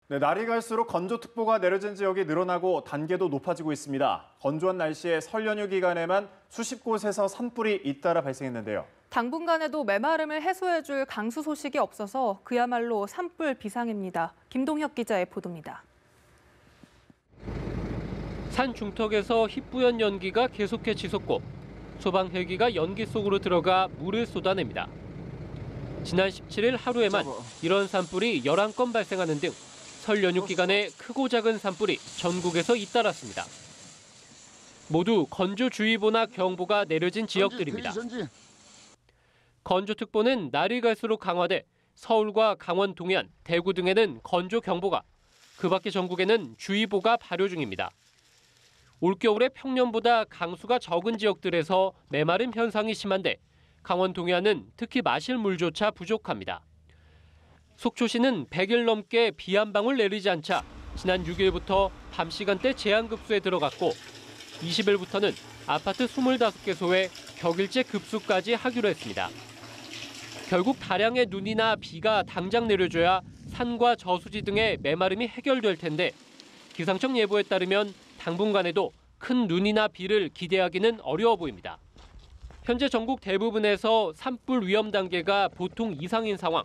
네, 날이 갈수록 건조특보가 내려진 지역이 늘어나고 단계도 높아지고 있습니다. 건조한 날씨에 설 연휴 기간에만 수십 곳에서 산불이 잇따라 발생했는데요. 당분간에도 메마름을 해소해줄 강수 소식이 없어서 그야말로 산불 비상입니다. 김동혁 기자의 보도입니다. 산 중턱에서 희뿌연 연기가 계속해 치솟고 소방 헬기가 연기 속으로 들어가 물을 쏟아냅니다. 지난 17일 하루에만 이런 산불이 11건 발생하는 등 설 연휴 기간에 크고 작은 산불이 전국에서 잇따랐습니다. 모두 건조주의보나 경보가 내려진 지역들입니다. 건조특보는 날이 갈수록 강화돼 서울과 강원 동해안, 대구 등에는 건조경보가, 그 밖의 전국에는 주의보가 발효 중입니다. 올겨울에 평년보다 강수가 적은 지역들에서 메마름 현상이 심한데 강원 동해안은 특히 마실 물조차 부족합니다. 속초시는 100일 넘게 비 한 방울 내리지 않자 지난 6일부터 밤 시간대 제한급수에 들어갔고 20일부터는 아파트 25개소에 격일제 급수까지 하기로 했습니다. 결국 다량의 눈이나 비가 당장 내려줘야 산과 저수지 등의 메마름이 해결될 텐데 기상청 예보에 따르면 당분간에도 큰 눈이나 비를 기대하기는 어려워 보입니다. 현재 전국 대부분에서 산불 위험 단계가 보통 이상인 상황.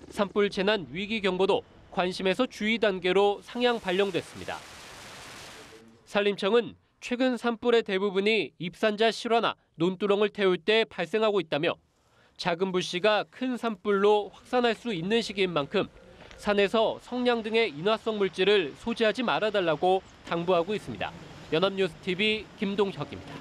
산불 재난 위기 경보도 관심에서 주의 단계로 상향 발령됐습니다. 산림청은 최근 산불의 대부분이 입산자 실화나 논두렁을 태울 때 발생하고 있다며 작은 불씨가 큰 산불로 확산할 수 있는 시기인 만큼 산에서 성냥 등의 인화성 물질을 소지하지 말아달라고 당부하고 있습니다. 연합뉴스TV 김동혁입니다.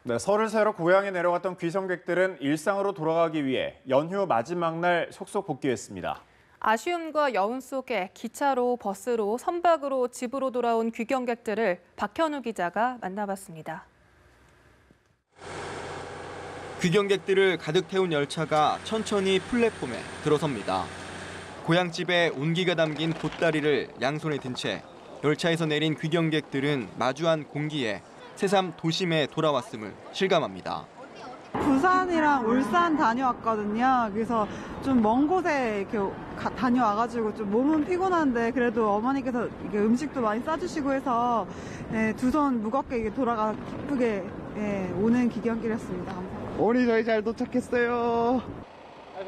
네, 설을 새러 고향에 내려갔던 귀성객들은 일상으로 돌아가기 위해 연휴 마지막 날 속속 복귀했습니다. 아쉬움과 여운 속에 기차로, 버스로, 선박으로 집으로 돌아온 귀경객들을 박현우 기자가 만나봤습니다. 귀경객들을 가득 태운 열차가 천천히 플랫폼에 들어섭니다. 고향집에 온기가 담긴 보따리를 양손에 든 채 열차에서 내린 귀경객들은 마주한 공기에 새삼 도심에 돌아왔음을 실감합니다. 부산이랑 울산 다녀왔거든요. 그래서 좀 먼 곳에 이렇게 다녀와가지고 좀 몸은 피곤한데 그래도 어머니께서 이게 음식도 많이 싸주시고 해서 두 손 무겁게 돌아가 기쁘게 오는 귀경길이었습니다. 오늘 저희 잘 도착했어요.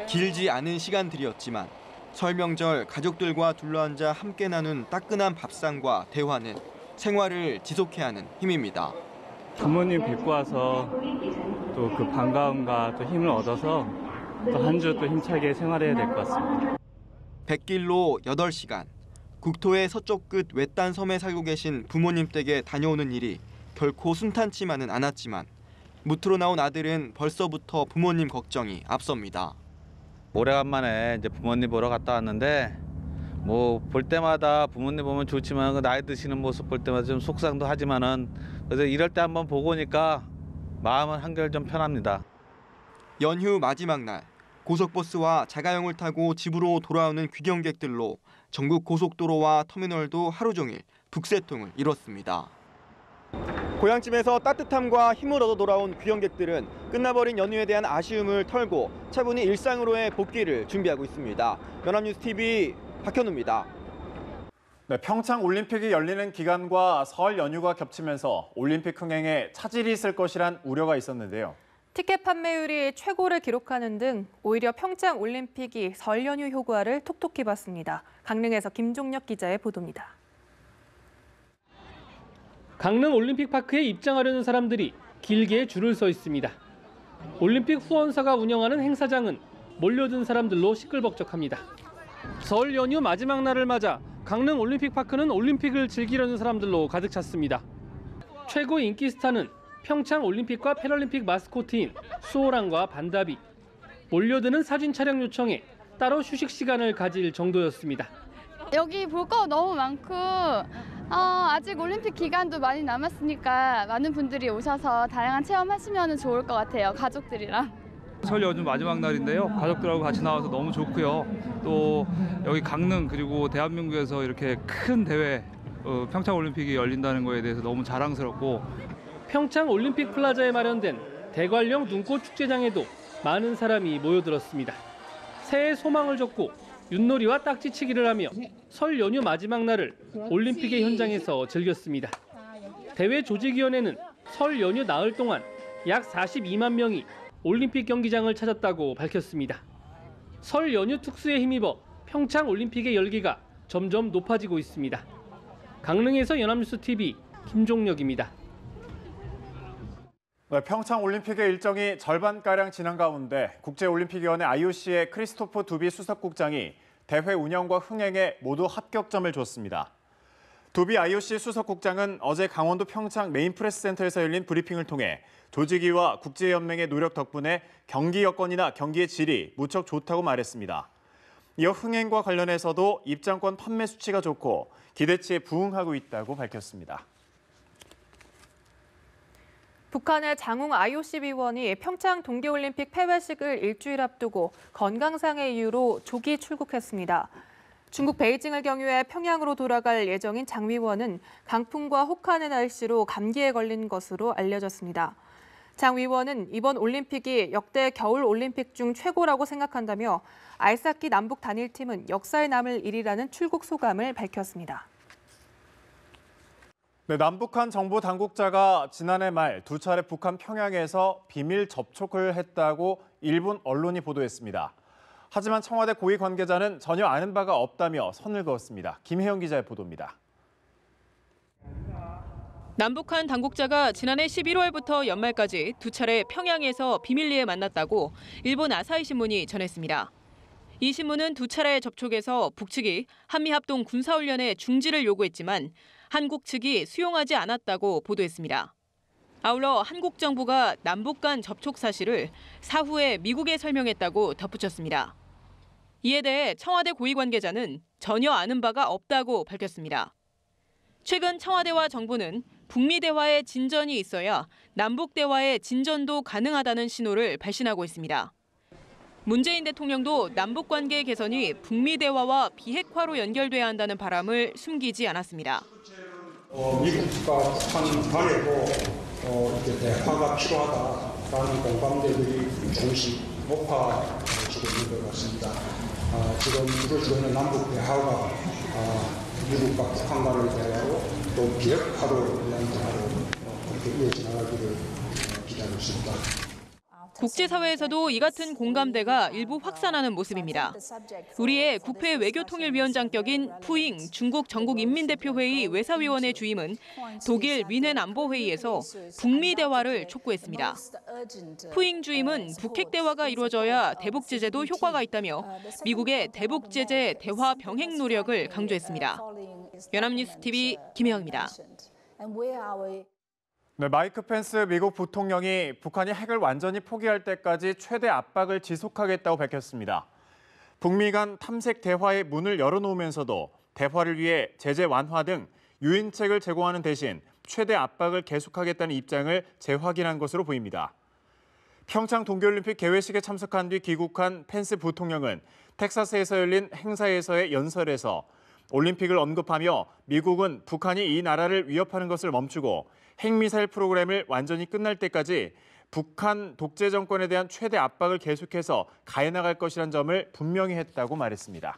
길지 않은 시간들이었지만 설 명절 가족들과 둘러앉아 함께 나눈 따끈한 밥상과 대화는 생활을 지속해야 하는 힘입니다. 부모님 뵙고 와서 또 그 반가움과 또 힘을 얻어서 또 한 주 또 힘차게 생활해야 될 것 같습니다. 백길로 8시간, 국토의 서쪽 끝 외딴 섬에 살고 계신 부모님 댁에 다녀오는 일이 결코 순탄치만은 않았지만 무트로 나온 아들은 벌써부터 부모님 걱정이 앞섭니다. 오래간만에 이제 부모님 보러 갔다 왔는데 뭐 볼 때마다 부모님 보면 좋지만 그 나이 드시는 모습 볼 때마다 좀 속상도 하지만은 그래서 이럴 때 한번 보고 오니까 마음은 한결 좀 편합니다. 연휴 마지막 날 고속버스와 자가용을 타고 집으로 돌아오는 귀경객들로 전국 고속도로와 터미널도 하루 종일 북새통을 이뤘습니다. 고향집에서 따뜻함과 힘을 얻어 돌아온 귀경객들은 끝나버린 연휴에 대한 아쉬움을 털고 차분히 일상으로의 복귀를 준비하고 있습니다. 연합뉴스TV 박현우입니다. 네, 평창 올림픽이 열리는 기간과 설 연휴가 겹치면서 올림픽 흥행에 차질이 있을 것이란 우려가 있었는데요. 티켓 판매율이 최고를 기록하는 등 오히려 평창 올림픽이 설 연휴 효과를 톡톡히 봤습니다. 강릉에서 김종혁 기자의 보도입니다. 강릉 올림픽파크에 입장하려는 사람들이 길게 줄을 서 있습니다. 올림픽 후원사가 운영하는 행사장은 몰려든 사람들로 시끌벅적합니다. 설 연휴 마지막 날을 맞아 강릉 올림픽파크는 올림픽을 즐기려는 사람들로 가득 찼습니다. 최고 인기 스타는 평창 올림픽과 패럴림픽 마스코트인 수호랑과 반다비. 몰려드는 사진 촬영 요청에 따로 휴식 시간을 가질 정도였습니다. 여기 볼 거 너무 많고 아직 올림픽 기간도 많이 남았으니까 많은 분들이 오셔서 다양한 체험하시면 좋을 것 같아요. 가족들이랑. 설 연휴 마지막 날인데요. 가족들하고 같이 나와서 너무 좋고요. 또 여기 강릉 그리고 대한민국에서 이렇게 큰 대회 평창 올림픽이 열린다는 거에 대해서 너무 자랑스럽고 평창 올림픽 플라자에 마련된 대관령 눈꽃 축제장에도 많은 사람이 모여들었습니다. 새해 소망을 적고 윷놀이와 딱지치기를 하며 설 연휴 마지막 날을 올림픽의 현장에서 즐겼습니다. 대회 조직위원회는 설 연휴 나흘 동안 약 42만 명이 올림픽 경기장을 찾았다고 밝혔습니다. 설 연휴 특수에 힘입어 평창 올림픽의 열기가 점점 높아지고 있습니다. 강릉에서 연합뉴스TV 김종혁입니다. 네, 평창 올림픽의 일정이 절반가량 지난 가운데 국제올림픽위원회 IOC의 크리스토퍼 두비 수석국장이 대회 운영과 흥행에 모두 합격점을 줬습니다. 두비 IOC 수석국장은 어제 강원도 평창 메인프레스센터에서 열린 브리핑을 통해 조직위와 국제연맹의 노력 덕분에 경기 여건이나 경기의 질이 무척 좋다고 말했습니다. 이어 흥행과 관련해서도 입장권 판매 수치가 좋고 기대치에 부응하고 있다고 밝혔습니다. 북한의 장웅 IOC 위원이 평창 동계올림픽 폐회식을 일주일 앞두고 건강상의 이유로 조기 출국했습니다. 중국 베이징을 경유해 평양으로 돌아갈 예정인 장 위원은 강풍과 혹한의 날씨로 감기에 걸린 것으로 알려졌습니다. 장 위원은 이번 올림픽이 역대 겨울 올림픽 중 최고라고 생각한다며 아이스하키 남북 단일팀은 역사에 남을 일이라는 출국 소감을 밝혔습니다. 네, 남북한 정부 당국자가 지난해 말 두 차례 북한 평양에서 비밀 접촉을 했다고 일본 언론이 보도했습니다. 하지만 청와대 고위 관계자는 전혀 아는 바가 없다며 선을 그었습니다. 김혜영 기자의 보도입니다. 남북한 당국자가 지난해 11월부터 연말까지 두 차례 평양에서 비밀리에 만났다고 일본 아사히 신문이 전했습니다. 이 신문은 두 차례 접촉에서 북측이 한미합동 군사훈련의 중지를 요구했지만 한국 측이 수용하지 않았다고 보도했습니다. 아울러 한국 정부가 남북 간 접촉 사실을 사후에 미국에 설명했다고 덧붙였습니다. 이에 대해 청와대 고위 관계자는 전혀 아는 바가 없다고 밝혔습니다. 최근 청와대와 정부는 북미 대화의 진전이 있어야 남북 대화의 진전도 가능하다는 신호를 발신하고 있습니다. 문재인 대통령도 남북 관계 개선이 북미 대화와 비핵화로 연결돼야 한다는 바람을 숨기지 않았습니다. 미국과 북한 간에도 이렇게 대화가 필요하다라는 공감대들이 조금씩 높아지고 있는 것 같습니다. 지금 이루어지고 있는 남북 대화가 미국과 북한 간의 대화로 또 비핵화로 위한 대화로 그렇게 이어져 나가기를 기대하고 있습니다. 국제사회에서도 이 같은 공감대가 일부 확산하는 모습입니다. 우리의 국회 외교통일위원장격인 푸잉 중국 전국인민대표회의 외사위원회 주임은 독일 뮌헨 안보회의에서 북미 대화를 촉구했습니다. 푸잉 주임은 북핵 대화가 이루어져야 대북 제재도 효과가 있다며 미국의 대북 제재 대화 병행 노력을 강조했습니다. 연합뉴스TV 김혜영입니다. 네, 마이크 펜스 미국 부통령이 북한이 핵을 완전히 포기할 때까지 최대 압박을 지속하겠다고 밝혔습니다. 북미 간 탐색 대화의 문을 열어놓으면서도 대화를 위해 제재 완화 등 유인책을 제공하는 대신 최대 압박을 계속하겠다는 입장을 재확인한 것으로 보입니다. 평창 동계올림픽 개회식에 참석한 뒤 귀국한 펜스 부통령은 텍사스에서 열린 행사에서의 연설에서 올림픽을 언급하며 미국은 북한이 이 나라를 위협하는 것을 멈추고 핵미사일 프로그램을 완전히 끝날 때까지 북한 독재 정권에 대한 최대 압박을 계속해서 가해나갈 것이라는 점을 분명히 했다고 말했습니다.